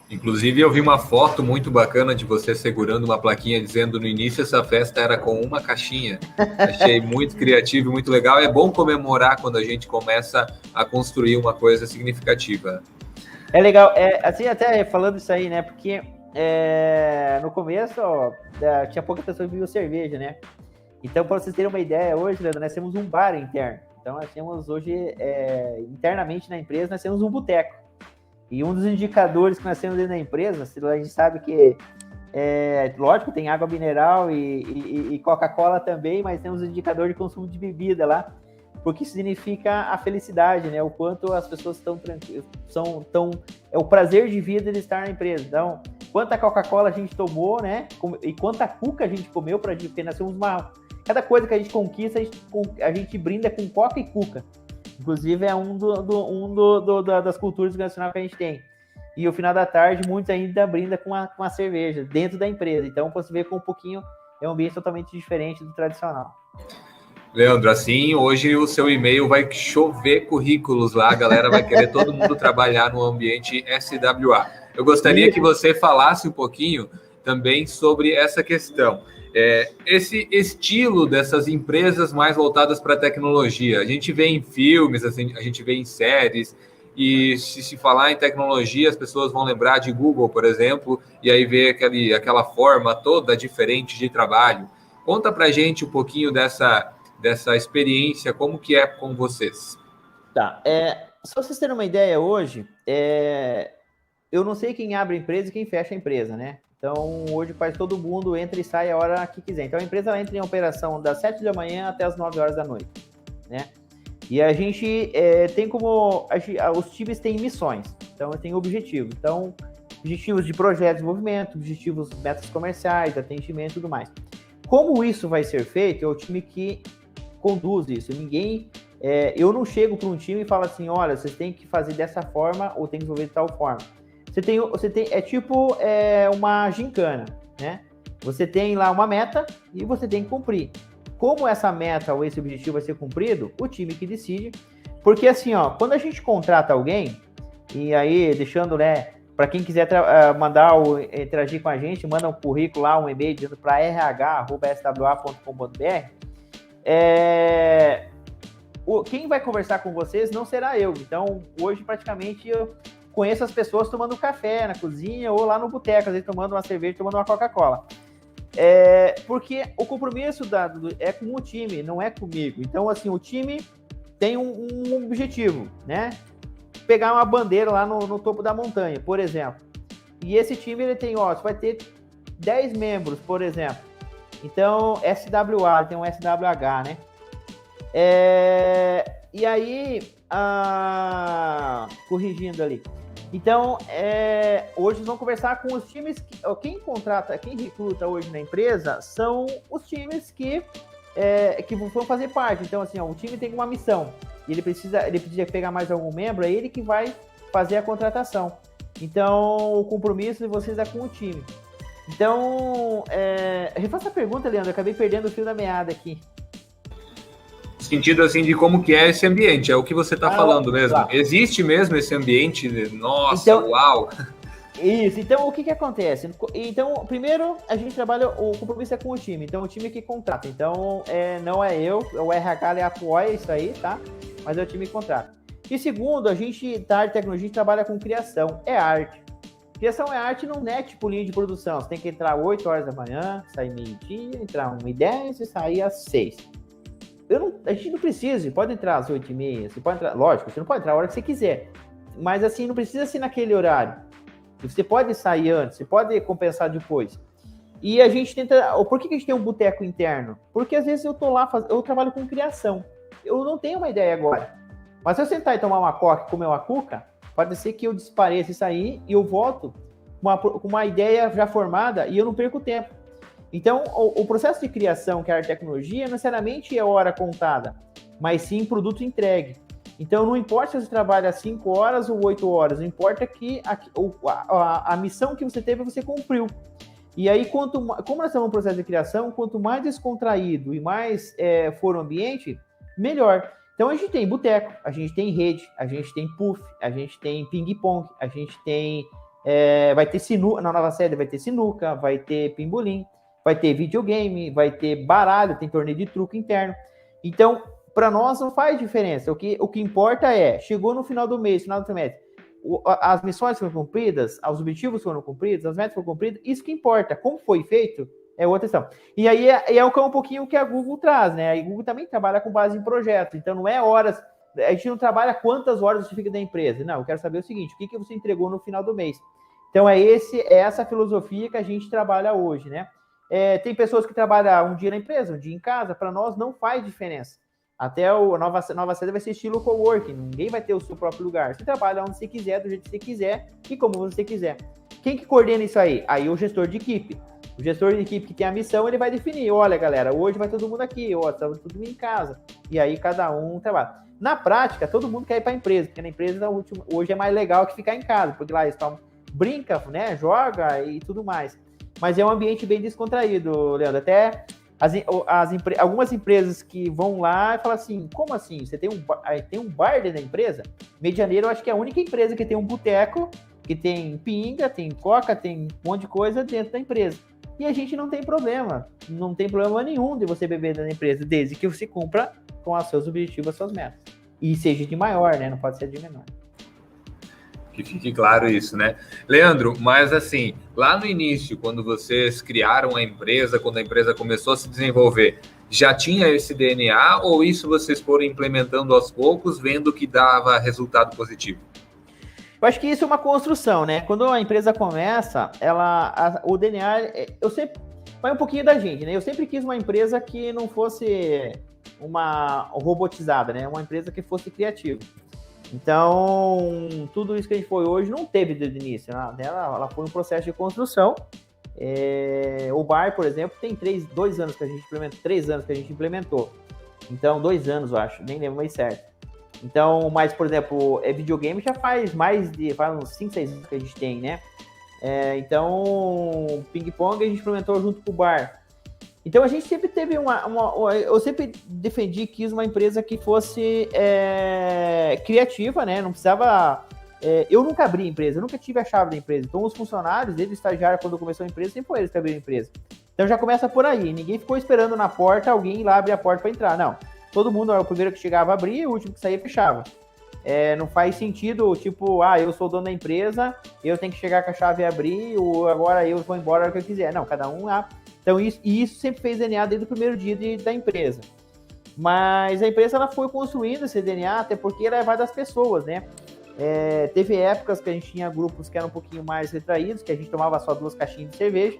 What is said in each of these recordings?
Inclusive, eu vi uma foto muito bacana de você segurando uma plaquinha dizendo no início essa festa era com uma caixinha. Achei muito criativo e muito legal. É bom comemorar quando a gente começa a construir uma coisa significativa. É legal, assim, até falando isso aí, né? Porque no começo, ó, tinha pouca pessoa que bebia cerveja, né? Então, para vocês terem uma ideia, hoje, Leandro, nós temos um bar interno. Então, nós temos hoje, internamente na empresa, nós temos um boteco. E um dos indicadores que nós temos dentro da empresa, a gente sabe que, lógico, tem água mineral e Coca-Cola também, mas temos um indicador de consumo de bebida lá, porque isso significa a felicidade, né? O quanto as pessoas estão tranquilas, é o prazer de vida de estar na empresa. Então, quanta Coca-Cola a gente tomou, né? E quanta cuca a gente comeu, porque nós temos cada coisa que a gente conquista, a gente brinda com coca e cuca. Inclusive, é das culturas nacionais que a gente tem. E no final da tarde, muitos ainda brindam com a cerveja dentro da empresa. Então, você vê com um pouquinho, é um ambiente totalmente diferente do tradicional. Leandro, assim, hoje o seu e-mail vai chover currículos lá, a galera vai querer todo mundo trabalhar no ambiente SWA. Eu gostaria que você falasse um pouquinho também sobre essa questão. Esse estilo dessas empresas mais voltadas para a tecnologia. A gente vê em filmes, assim, a gente vê em séries, e se falar em tecnologia, as pessoas vão lembrar de Google, por exemplo, e aí ver aquela forma toda diferente de trabalho. Conta para a gente um pouquinho dessa experiência, como que é com vocês? Tá, só vocês terem uma ideia hoje, eu não sei quem abre a empresa e quem fecha a empresa, né? Então, hoje quase todo mundo entra e sai a hora que quiser. Então, a empresa entra em operação das 7 da manhã até as 9 horas da noite, né? E a gente tem os times têm missões, então tem objetivos. Então, objetivos de projeto de desenvolvimento, objetivos, metas comerciais, atendimento e tudo mais. Como isso vai ser feito, é o time que conduz isso. Eu não chego para um time e falo assim, olha, vocês têm que fazer dessa forma ou tem que desenvolver de tal forma. É tipo uma gincana, né? Você tem lá uma meta e você tem que cumprir. Como essa meta ou esse objetivo vai ser cumprido, o time que decide. Porque assim, ó, quando a gente contrata alguém, e aí deixando, né, para quem quiser interagir com a gente, manda um currículo lá, um e-mail dizendo para rh@swa.com.br. Quem vai conversar com vocês não será eu. Então, hoje, praticamente, eu conheço as pessoas tomando café na cozinha ou lá no boteco, às vezes tomando uma cerveja, tomando uma Coca-Cola. Porque o compromisso é com o time, não é comigo. Então, assim, o time tem um objetivo, né? Pegar uma bandeira lá no topo da montanha, por exemplo. E esse time, ele tem, você vai ter 10 membros, por exemplo. Então, SWA, tem um SWH, né? E aí, corrigindo ali. Então, hoje vamos conversar com os times quem recruta hoje na empresa são os times que vão fazer parte. Então, assim, o time tem uma missão e ele precisa pegar mais algum membro, é ele que vai fazer a contratação. Então, o compromisso de vocês é com o time. Então, refaça a pergunta, Leandro, eu acabei perdendo o fio da meada aqui. Sentido assim de como que é esse ambiente, é o que você está falando mesmo. Claro. Existe mesmo esse ambiente nossa, então, uau! Isso, então o que acontece? Então, primeiro, a gente trabalha, o compromisso é com o time, então o time que contrata. Então, não é eu, o RH apoia isso aí, tá? Mas é o time que contrata. E segundo, a gente, da área de tecnologia, trabalha com criação, é arte. Criação é arte, não é tipo linha de produção. Você tem que entrar 8 horas da manhã, sair meio-dia, entrar 1h10 e sair às 6. A gente não precisa, pode entrar às 8h30, você pode entrar, lógico, você não pode entrar a hora que você quiser, mas assim, não precisa ser naquele horário. Você pode sair antes, você pode compensar depois. E a gente tenta, por que a gente tem um boteco interno? Porque às vezes eu tô lá, eu trabalho com criação, eu não tenho uma ideia agora, mas se eu sentar e tomar uma coca e comer uma cuca, pode ser que eu despareça e sair e eu volto com uma ideia já formada e eu não perco tempo. Então, o processo de criação, que é a tecnologia, não necessariamente é hora contada, mas sim produto entregue. Então, não importa se você trabalha 5 horas ou 8 horas, não importa que a missão que você teve, você cumpriu. E aí, como nós estamos no processo de criação, quanto mais descontraído e mais for o ambiente, melhor. Então, a gente tem boteco, a gente tem rede, a gente tem puff, a gente tem ping-pong, a gente tem Vai ter sinuca, na nova sede vai ter sinuca, vai ter pimbolim, vai ter videogame, vai ter baralho, tem torneio de truco interno. Então, para nós não faz diferença. O que importa é, chegou no final do mês, final do trimestre, as missões foram cumpridas, os objetivos foram cumpridos, as metas foram cumpridas, isso que importa. Como foi feito é outra questão. E aí é um pouquinho o que a Google traz, né? A Google também trabalha com base em projetos, então não é horas, a gente não trabalha quantas horas você fica da empresa, não, eu quero saber o seguinte, o que você entregou no final do mês. Então é essa filosofia que a gente trabalha hoje, né? Tem pessoas que trabalham um dia na empresa, um dia em casa, para nós não faz diferença. Até a nova sede vai ser estilo coworking, ninguém vai ter o seu próprio lugar. Você trabalha onde você quiser, do jeito que você quiser e como você quiser. Quem que coordena isso aí? Aí o gestor de equipe. O gestor de equipe que tem a missão, ele vai definir, olha galera, hoje vai todo mundo aqui, estamos todo mundo em casa. E aí cada um trabalha. Na prática, todo mundo quer ir para a empresa, porque na empresa hoje é mais legal que ficar em casa, porque lá eles brinca, né, joga e tudo mais. Mas é um ambiente bem descontraído, Leandro. Até algumas empresas que vão lá e falam assim, como assim? Você tem um bar dentro da empresa? Medianeiro, eu acho que é a única empresa que tem um boteco, que tem pinga, tem coca, tem um monte de coisa dentro da empresa. E a gente não tem problema nenhum de você beber dentro da empresa, desde que você cumpra com os seus objetivos, as suas metas. E seja de maior, né? Não pode ser de menor. Que fique claro isso, né? Leandro, mas assim, lá no início, quando vocês criaram a empresa, quando a empresa começou a se desenvolver, já tinha esse DNA ou isso vocês foram implementando aos poucos, vendo que dava resultado positivo? Eu acho que isso é uma construção, né? Quando a empresa começa, o DNA, eu sempre, vai um pouquinho da gente, né? Eu sempre quis uma empresa que não fosse uma robotizada, né? Uma empresa que fosse criativa. Então, tudo isso que a gente foi hoje não teve desde o início, né? Ela foi um processo de construção. O bar, por exemplo, tem 3 anos que a gente implementou. Então, 2 anos, eu acho, nem lembro mais certo. Então, mas, por exemplo, videogame já faz uns 5, 6 anos que a gente tem, né? Então, ping-pong a gente implementou junto com o bar. Então, a gente sempre teve eu sempre quis uma empresa que fosse criativa, né? Não precisava... eu nunca abri a empresa, eu nunca tive a chave da empresa. Então, os funcionários, desde o estagiário, quando começou a empresa, sempre foi eles que abriram a empresa. Então, já começa por aí. Ninguém ficou esperando na porta, alguém ir lá abrir a porta para entrar. Não. Todo mundo era o primeiro que chegava a abrir e o último que saía fechava. Não faz sentido, tipo, eu sou o dono da empresa, eu tenho que chegar com a chave e abrir, ou agora eu vou embora a hora que eu quiser. Não, cada um abre. Então, isso sempre fez DNA desde o primeiro dia da empresa. Mas a empresa ela foi construindo esse DNA, até porque ela vai das pessoas, né? Teve épocas que a gente tinha grupos que eram um pouquinho mais retraídos, que a gente tomava só 2 caixinhas de cerveja,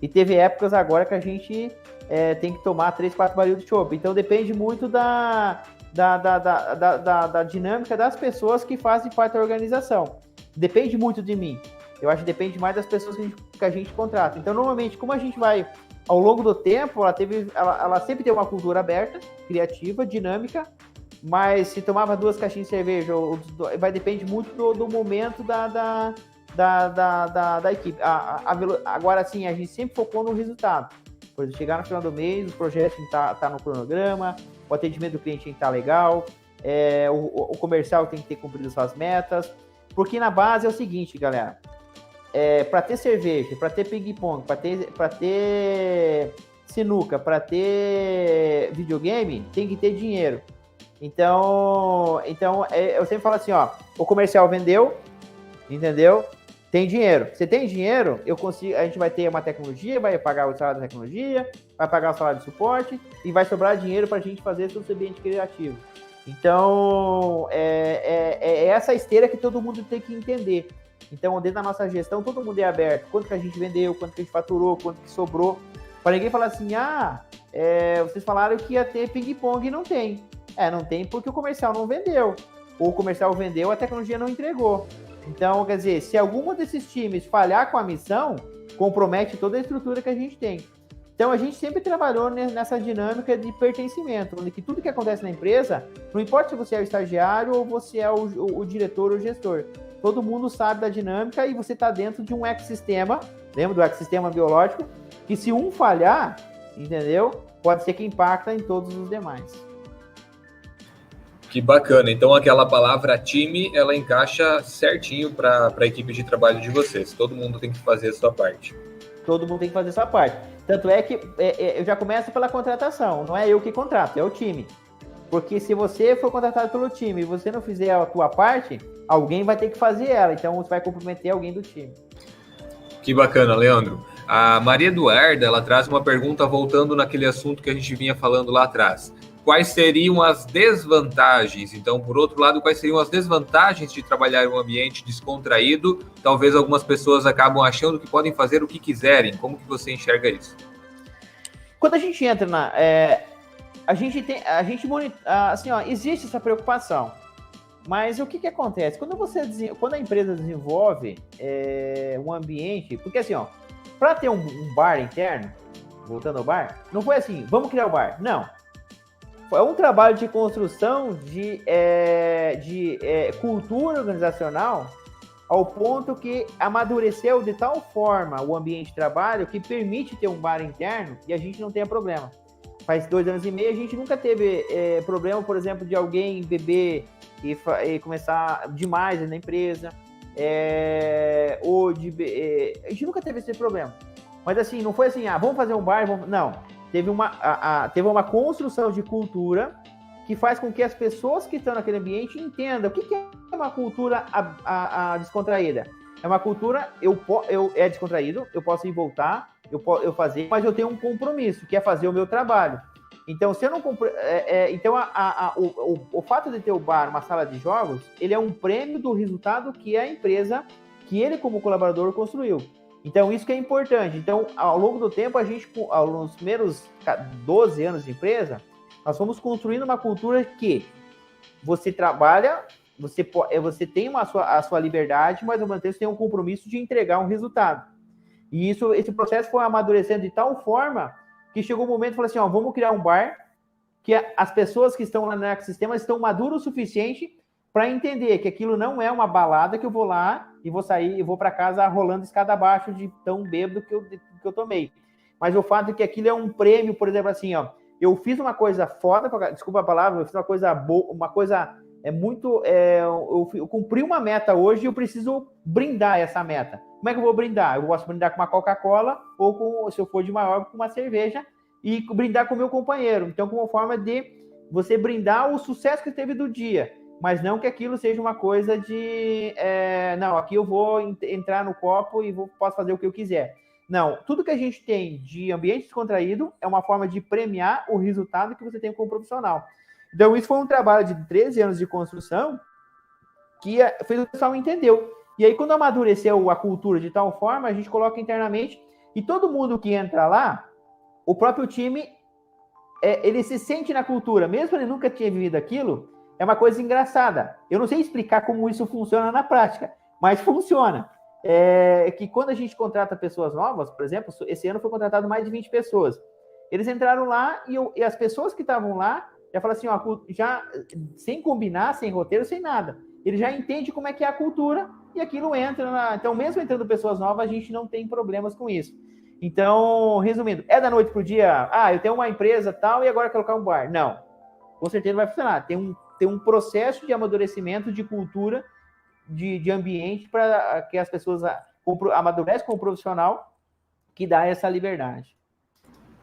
e teve épocas agora que a gente tem que tomar 3, 4 barris de chopp. Então, depende muito da dinâmica das pessoas que fazem parte da organização. Depende muito de mim. Eu acho que depende mais das pessoas que a gente contrata. Então, normalmente, como a gente vai, ao longo do tempo, ela sempre tem uma cultura aberta, criativa, dinâmica, mas se tomava 2 caixinhas de cerveja, vai depender muito do momento da equipe. Agora, sim, a gente sempre focou no resultado. Por exemplo, chegar no final do mês, o projeto tá no cronograma, o atendimento do cliente tem que estar legal, o comercial tem que ter cumprido suas metas, porque na base é o seguinte, galera, para ter cerveja, para ter ping-pong, para ter sinuca, para ter videogame, tem que ter dinheiro. Então eu sempre falo assim, o comercial vendeu, entendeu? Tem dinheiro. Você tem dinheiro, a gente vai ter uma tecnologia, vai pagar o salário da tecnologia, vai pagar o salário de suporte e vai sobrar dinheiro para a gente fazer todo esse ambiente criativo. Então, é essa esteira que todo mundo tem que entender. Então, dentro da nossa gestão, todo mundo é aberto. Quanto que a gente vendeu, quanto que a gente faturou, quanto que sobrou. Para ninguém falar assim, vocês falaram que ia ter ping-pong e não tem. Não tem porque o comercial não vendeu. Ou o comercial vendeu, a tecnologia não entregou. Então, quer dizer, se algum desses times falhar com a missão, compromete toda a estrutura que a gente tem. Então, a gente sempre trabalhou nessa dinâmica de pertencimento, onde que tudo que acontece na empresa, não importa se você é o estagiário ou você é o diretor ou o gestor, todo mundo sabe da dinâmica e você está dentro de um ecossistema, lembra do ecossistema biológico, que se um falhar, entendeu? Pode ser que impacta em todos os demais. Que bacana. Então, aquela palavra time, ela encaixa certinho para a equipe de trabalho de vocês. Todo mundo tem que fazer a sua parte. Todo mundo tem que fazer a sua parte. Tanto é que eu já começo pela contratação. Não é eu que contrato, é o time. Porque se você for contratado pelo time e você não fizer a tua parte, alguém vai ter que fazer ela. Então, você vai comprometer alguém do time. Que bacana, Leandro. A Maria Eduarda, ela traz uma pergunta voltando naquele assunto que a gente vinha falando lá atrás. Quais seriam as desvantagens? Então, por outro lado, quais seriam as desvantagens de trabalhar em um ambiente descontraído? Talvez algumas pessoas acabam achando que podem fazer o que quiserem. Como que você enxerga isso? Quando a gente entra assim, ó, existe essa preocupação. Mas o que acontece? Quando a empresa desenvolve um ambiente... Porque assim, ó, para ter um bar interno, voltando ao bar, não foi assim, vamos criar o bar. Não. É um trabalho de construção de cultura organizacional ao ponto que amadureceu de tal forma o ambiente de trabalho que permite ter um bar interno e a gente não tenha problema. Faz 2 anos e meio, a gente nunca teve problema, por exemplo, de alguém beber e começar demais na empresa, a gente nunca teve esse problema. Mas assim, não foi assim, vamos fazer um bar, não. Teve uma construção de cultura que faz com que as pessoas que estão naquele ambiente entendam o que é uma cultura descontraída. É uma cultura, é descontraído, eu posso ir voltar, eu fazer, mas eu tenho um compromisso, que é fazer o meu trabalho. Então, se eu não o fato de ter o bar, uma sala de jogos, ele é um prêmio do resultado que a empresa, que ele como colaborador construiu. Então, isso que é importante. Então, ao longo do tempo, nos primeiros 12 anos de empresa, nós fomos construindo uma cultura que você trabalha, você tem a sua liberdade, mas ao mesmo tempo você tem um compromisso de entregar um resultado. E esse processo foi amadurecendo de tal forma que chegou o momento de falar assim, vamos criar um bar que as pessoas que estão lá no ecossistema estão maduras o suficiente para entender que aquilo não é uma balada que eu vou lá e vou sair e vou para casa rolando escada abaixo de tão bêbado que eu tomei. Mas o fato é que aquilo é um prêmio, por exemplo, assim, eu fiz uma coisa foda, desculpa a palavra, eu fiz uma coisa boa, uma coisa eu cumpri uma meta hoje e eu preciso brindar essa meta. Como é que eu vou brindar? Eu posso brindar com uma Coca-Cola ou, se eu for de maior, com uma cerveja e brindar com o meu companheiro. Então, como forma de você brindar o sucesso que teve do dia, mas não que aquilo seja uma coisa de não, aqui eu vou entrar no copo e posso fazer o que eu quiser. Não, tudo que a gente tem de ambiente descontraído é uma forma de premiar o resultado que você tem como profissional. Então, isso foi um trabalho de 13 anos de construção que fez o pessoal entendeu. E aí, quando amadureceu a cultura de tal forma, a gente coloca internamente e todo mundo que entra lá, o próprio time, ele se sente na cultura, mesmo ele nunca tinha vivido aquilo, é uma coisa engraçada. Eu não sei explicar como isso funciona na prática, mas funciona. Que quando a gente contrata pessoas novas, por exemplo, esse ano foi contratado mais de 20 pessoas. Eles entraram lá e as pessoas que estavam lá já falaram assim, já sem combinar, sem roteiro, sem nada. Ele já entende como é que é a cultura e aquilo entra Então, mesmo entrando pessoas novas, a gente não tem problemas com isso. Então, resumindo, da noite pro dia, eu tenho uma empresa tal e agora quero colocar um bar. Não, com certeza vai funcionar. Tem um processo de amadurecimento de cultura, de ambiente, para que as pessoas amadureçam com o profissional que dá essa liberdade.